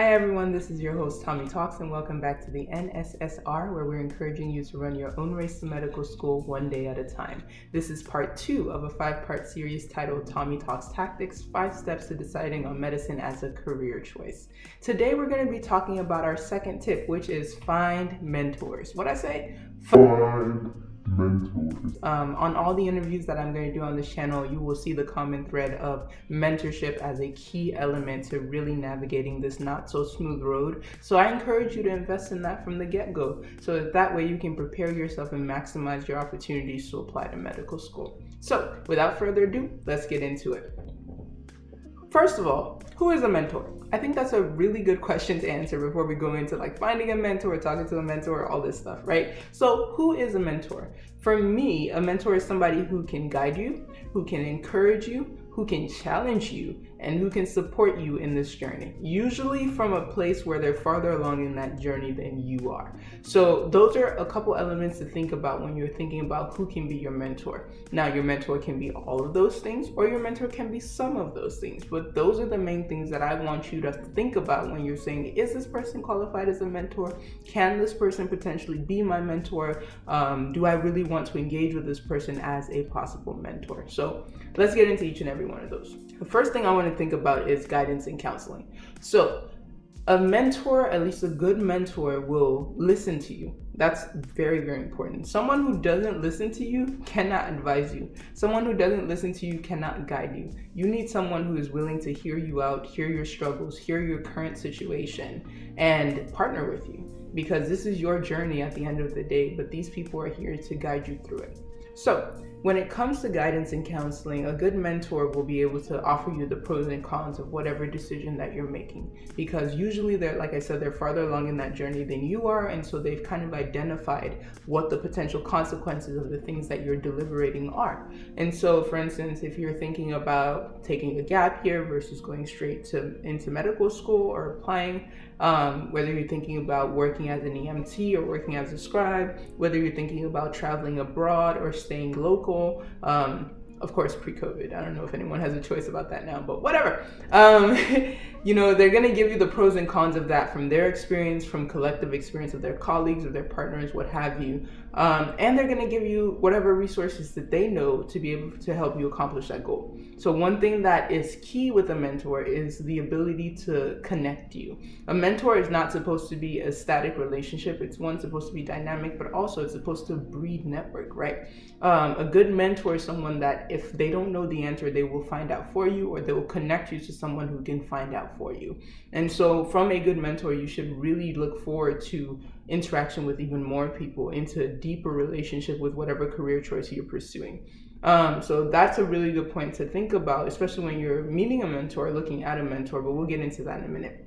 Hi everyone, this is your host MÍtalks, and welcome back to the NSSR, where we're encouraging you to run your own race to medical school one day at a time. This is part 2 of a 5-part series titled MÍtalks Tactics, 5 Steps to Deciding on Medicine as a Career Choice. Today we're going to be talking about our second tip, which is find mentors. What'd I say? Find mentors. On all the interviews that I'm going to do on this channel, you will see the common thread of mentorship as a key element to really navigating this not so smooth road. So I encourage you to invest in that from the get-go, so that way you can prepare yourself and maximize your opportunities to apply to medical school. So without further ado, let's get into it. First of all, who is a mentor? I think that's a really good question to answer before we go into finding a mentor, talking to a mentor, all this stuff, right? So who is a mentor? For me, a mentor is somebody who can guide you, who can encourage you, who can challenge you, and who can support you in this journey, usually from a place where they're farther along in that journey than you are. So those are a couple elements to think about when you're thinking about who can be your mentor. Now, your mentor can be all of those things, or your mentor can be some of those things, but those are the main things that I want you to think about when you're saying, is this person qualified as a mentor? Can this person potentially be my mentor? Do I really want to engage with this person as a possible mentor? So let's get into each and every one of those. The first thing I want to think about is guidance and counseling. So a mentor, at least a good mentor, will listen to you. That's very, very important. Someone who doesn't listen to you cannot advise you. Someone who doesn't listen to you cannot guide you. You need someone who is willing to hear you out, hear your struggles, hear your current situation, and partner with you, because this is your journey at the end of the day, but these people are here to guide you through it. So when it comes to guidance and counseling, a good mentor will be able to offer you the pros and cons of whatever decision that you're making, because usually they're, like I said, they're farther along in that journey than you are, and so they've kind of identified what the potential consequences of the things that you're deliberating are. And so, for instance, if you're thinking about taking a gap year versus going straight into medical school or applying, whether you're thinking about working as an EMT or working as a scribe, whether you're thinking about traveling abroad or staying local, of course pre-COVID, I don't know if anyone has a choice about that now, but whatever. They're going to give you the pros and cons of that from their experience, from collective experience of their colleagues or their partners, what have you. And they're going to give you whatever resources that they know to be able to help you accomplish that goal. So one thing that is key with a mentor is the ability to connect you. A mentor is not supposed to be a static relationship. It's supposed to be dynamic, but also it's supposed to breed network, right? A good mentor is someone that if they don't know the answer, they will find out for you, or they will connect you to someone who can find out for you. And so from a good mentor, you should really look forward to interaction with even more people, into a deeper relationship with whatever career choice you're pursuing. So that's a really good point to think about, especially when you're meeting a mentor, looking at a mentor, but we'll get into that in a minute.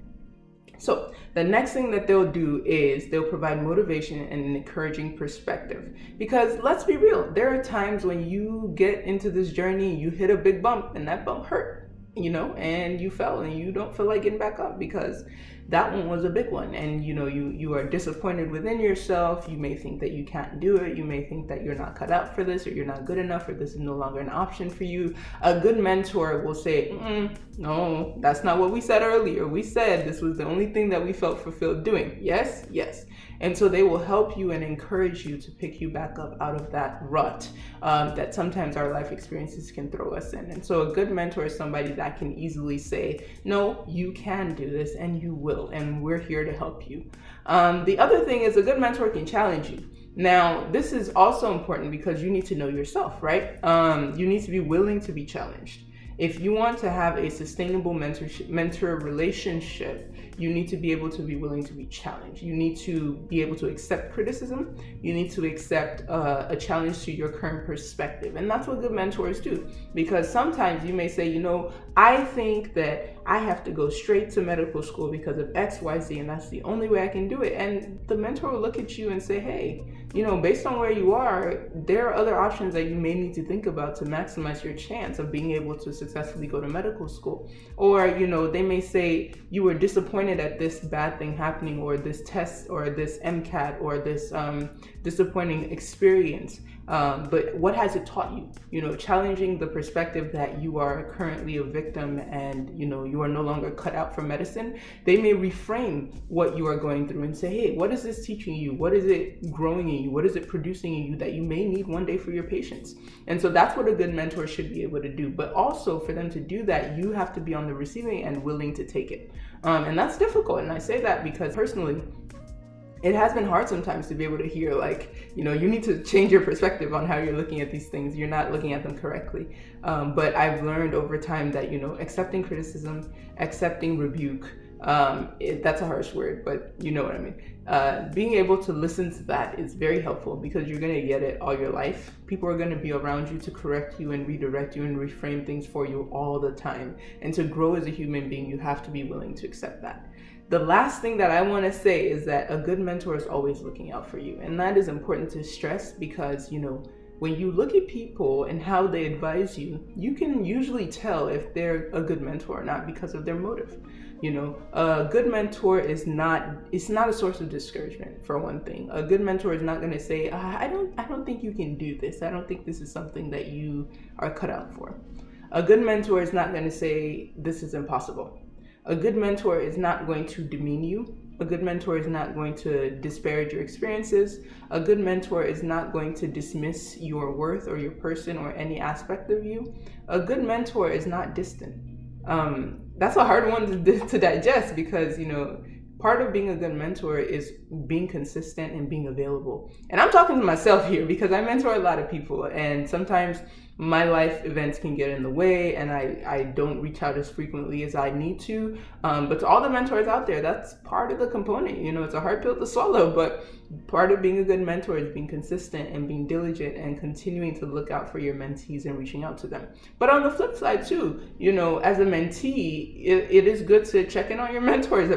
So the next thing that they'll do is they'll provide motivation and an encouraging perspective, because let's be real, there are times when you get into this journey, you hit a big bump and that bump hurt, and you fell and you don't feel like getting back up because that one was a big one, and you are disappointed within yourself. You may think that you can't do it. You may think that you're not cut out for this, or you're not good enough, or this is no longer an option for you. A good mentor will say, no, that's not what we said earlier. We said this was the only thing that we felt fulfilled doing. Yes. And so they will help you and encourage you to pick you back up out of that rut that sometimes our life experiences can throw us in. And so a good mentor is somebody that can easily say, no, you can do this and you will, and we're here to help you. The other thing is a good mentor can challenge you. Now, this is also important because you need to know yourself, right? You need to be willing to be challenged. If you want to have a sustainable mentor relationship, you need to be able to be willing to be challenged. You need to be able to accept criticism. You need to accept a challenge to your current perspective. And that's what good mentors do. Because sometimes you may say, I think that I have to go straight to medical school because of X, Y, Z, and that's the only way I can do it. And the mentor will look at you and say, hey, based on where you are, there are other options that you may need to think about to maximize your chance of being able to successfully go to medical school. Or, they may say you were disappointed at this bad thing happening, or this test, or this MCAT, or this disappointing experience. But what has it taught you? Challenging the perspective that you are currently a victim and, you are no longer cut out for medicine. They may reframe what you are going through and say, hey, what is this teaching you? What is it growing in you? What is it producing in you that you may need one day for your patients? And so that's what a good mentor should be able to do. But also for them to do that, you have to be on the receiving end, willing to take it. And that's difficult. And I say that because personally, it has been hard sometimes to be able to hear, like, you need to change your perspective on how you're looking at these things. You're not looking at them correctly. But I've learned over time that, accepting criticism, accepting rebuke, that's a harsh word, but you know what I mean. Being able to listen to that is very helpful because you're going to get it all your life. People are going to be around you to correct you and redirect you and reframe things for you all the time. And to grow as a human being, you have to be willing to accept that. The last thing that I want to say is that a good mentor is always looking out for you. And that is important to stress because, when you look at people and how they advise you, you can usually tell if they're a good mentor or not because of their motive. A good mentor it's not a source of discouragement, for one thing. A good mentor is not going to say, I don't think you can do this. I don't think this is something that you are cut out for. A good mentor is not going to say, this is impossible. A good mentor is not going to demean you. A good mentor is not going to disparage your experiences. A good mentor is not going to dismiss your worth or your person or any aspect of you. A good mentor is not distant. That's a hard one to digest because, part of being a good mentor is being consistent and being available. And I'm talking to myself here because I mentor a lot of people, and sometimes my life events can get in the way and I don't reach out as frequently as I need to. But to all the mentors out there, that's part of the component. It's a hard pill to swallow, but part of being a good mentor is being consistent and being diligent and continuing to look out for your mentees and reaching out to them. But on the flip side too, as a mentee, it is good to check in on your mentors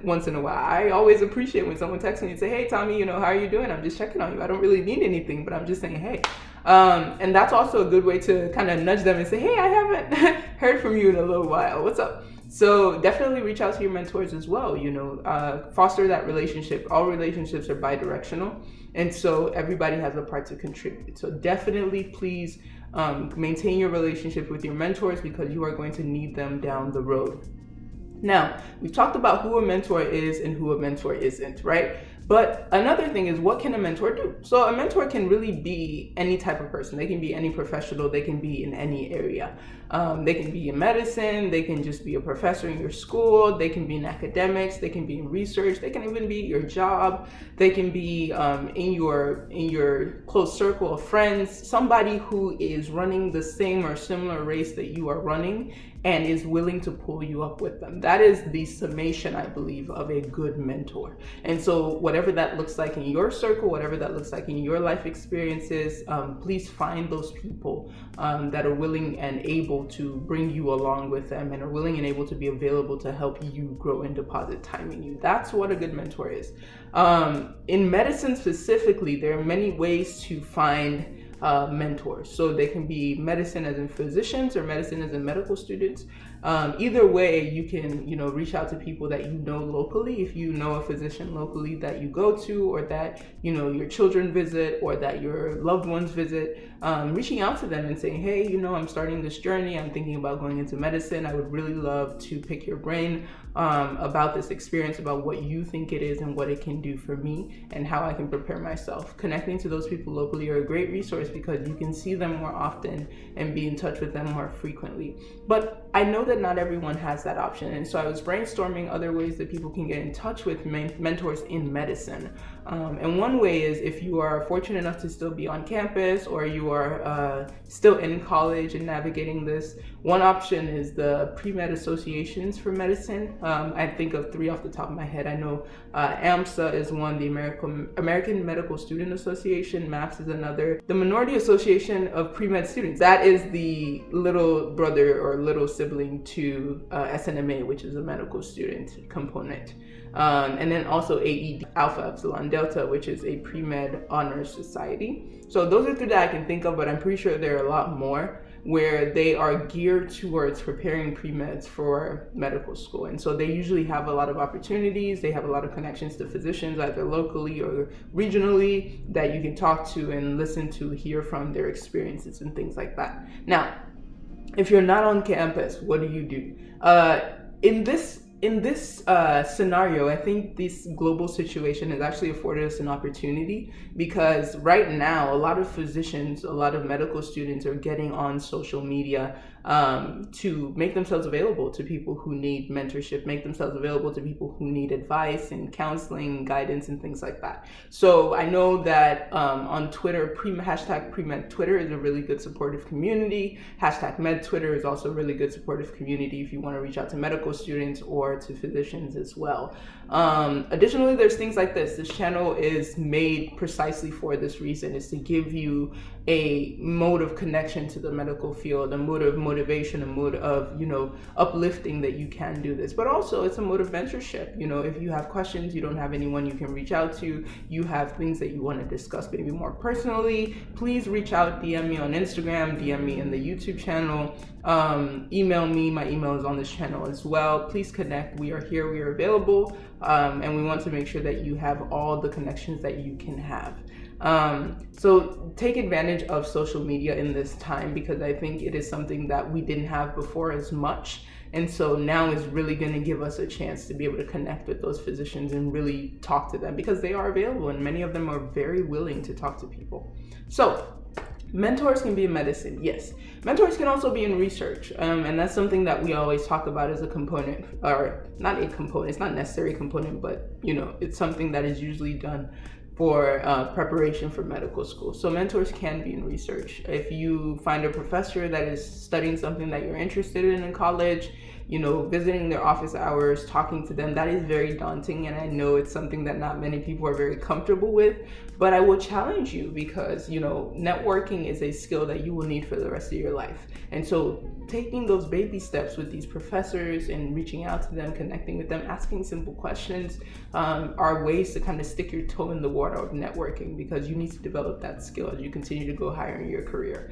once in a while. I always appreciate when someone texts me and say, hey, Tommy, how are you doing? I'm just checking on you. I don't really need anything, but I'm just saying, hey. And that's also a good way to kind of nudge them and say, hey, I haven't heard from you in a little while. What's up? So definitely reach out to your mentors as well. Foster that relationship. All relationships are bi-directional. And so everybody has a part to contribute. So definitely please maintain your relationship with your mentors because you are going to need them down the road. Now, we've talked about who a mentor is and who a mentor isn't, right? But another thing is, what can a mentor do? So a mentor can really be any type of person. They can be any professional. They can be in any area. They can be in medicine. They can just be a professor in your school. They can be in academics. They can be in research. They can even be your job. They can be in your close circle of friends. Somebody who is running the same or similar race that you are running and is willing to pull you up with them. That is the summation, I believe, of a good mentor. And so whatever that looks like in your circle, whatever that looks like in your life experiences, please find those people that are willing and able to bring you along with them and are willing and able to be available to help you grow and deposit time in you. That's what a good mentor is. In medicine specifically, there are many ways to find mentors. So they can be medicine as in physicians or medicine as in medical students. Either way, you can, reach out to people that you know locally. If you know a physician locally that you go to, or that, your children visit, or that your loved ones visit, reaching out to them and saying, hey, I'm starting this journey. I'm thinking about going into medicine. I would really love to pick your brain about this experience, about what you think it is and what it can do for me and how I can prepare myself. Connecting to those people locally are a great resource because you can see them more often and be in touch with them more frequently. But I know that not everyone has that option. And so I was brainstorming other ways that people can get in touch with mentors in medicine. And one way is if you are fortunate enough to still be on campus or you are still in college and navigating this, one option is the pre-med associations for medicine. I think of three off the top of my head. I know AMSA is one, the American Medical Student Association, MAPS is another. The Minority Association of Pre-Med Students, that is the little brother or little sibling to SNMA, which is a medical student component. And then also AED, Alpha Epsilon Delta, which is a pre-med honors society. So those are three that I can think of, but I'm pretty sure there are a lot more. where they are geared towards preparing pre-meds for medical school. And so they usually have a lot of opportunities. They have a lot of connections to physicians, either locally or regionally, that you can talk to and listen to, hear from their experiences and things like that. Now, if you're not on campus, what do you do? In this scenario, I think this global situation has actually afforded us an opportunity, because right now a lot of physicians, a lot of medical students are getting on social media to make themselves available to people who need mentorship, make themselves available to people who need advice and counseling, guidance, and things like that. So I know that on Twitter, hashtag pre-med Twitter is a really good supportive community. Hashtag med Twitter is also a really good supportive community if you want to reach out to medical students or to physicians as well. Additionally, there's things like this. This channel is made precisely for this reason, is to give you a mode of connection to the medical field, a mode of motivation, a mode of, uplifting that you can do this. But also it's a mode of mentorship. If you have questions, you don't have anyone you can reach out to, you have things that you want to discuss maybe more personally, please reach out, DM me on Instagram, DM me in the YouTube channel, email me. My email is on this channel as well. Please connect. We are here, we are available, and we want to make sure that you have all the connections that you can have. So take advantage of social media in this time, because I think it is something that we didn't have before as much. And so now is really going to give us a chance to be able to connect with those physicians and really talk to them, because they are available and many of them are very willing to talk to people. So mentors can be in medicine, yes. Mentors can also be in research, and that's something that we always talk about as a component, or not a component, it's not necessarily a component, but it's something that is usually done for preparation for medical school. So mentors can be in research. If you find a professor that is studying something that you're interested in college, visiting their office hours, talking to them, that is very daunting. And I know it's something that not many people are very comfortable with, but I will challenge you, because, networking is a skill that you will need for the rest of your life. And so taking those baby steps with these professors and reaching out to them, connecting with them, asking simple questions, are ways to kind of stick your toe in the water of networking, because you need to develop that skill as you continue to go higher in your career.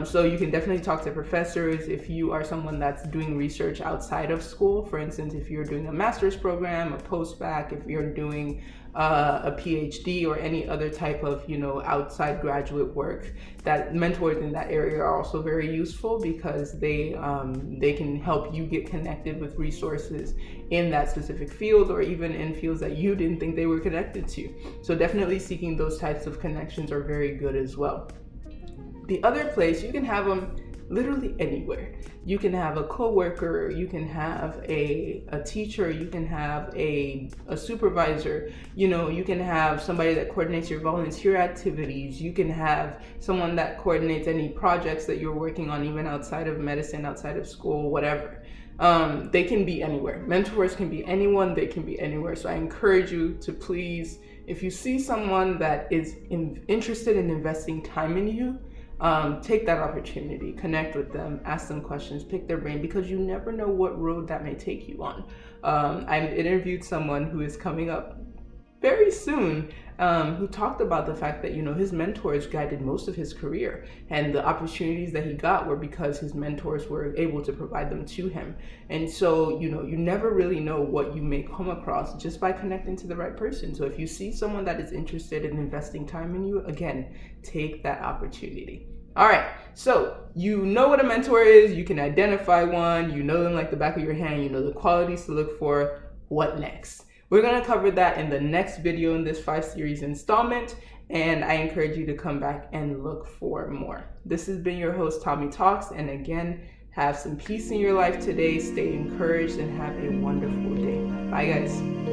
So you can definitely talk to professors if you are someone that's doing research outside of school. For instance, if you're doing a master's program, a post-bac, if you're doing a PhD or any other type of, outside graduate work, that mentors in that area are also very useful, because they can help you get connected with resources in that specific field, or even in fields that you didn't think they were connected to. So definitely seeking those types of connections are very good as well. The other place, you can have them literally anywhere. You can have a coworker, you can have a teacher, you can have a supervisor, you can have somebody that coordinates your volunteer activities, you can have someone that coordinates any projects that you're working on, even outside of medicine, outside of school, whatever. They can be anywhere. Mentors can be anyone, they can be anywhere. So I encourage you to please, if you see someone that is interested in investing time in you, take that opportunity, connect with them, ask them questions, pick their brain, because you never know what road that may take you on. I interviewed someone who is coming up very soon, who talked about the fact that, his mentors guided most of his career, and the opportunities that he got were because his mentors were able to provide them to him. And so, you never really know what you may come across just by connecting to the right person. So if you see someone that is interested in investing time in you, again, take that opportunity. All right, so you know what a mentor is, you can identify one, you know them like the back of your hand, you know the qualities to look for. What next? We're going to cover that in the next video in this 5-series installment, and I encourage you to come back and look for more. This has been your host, Tommy Talks, and again, have some peace in your life today, stay encouraged, and have a wonderful day. Bye, guys.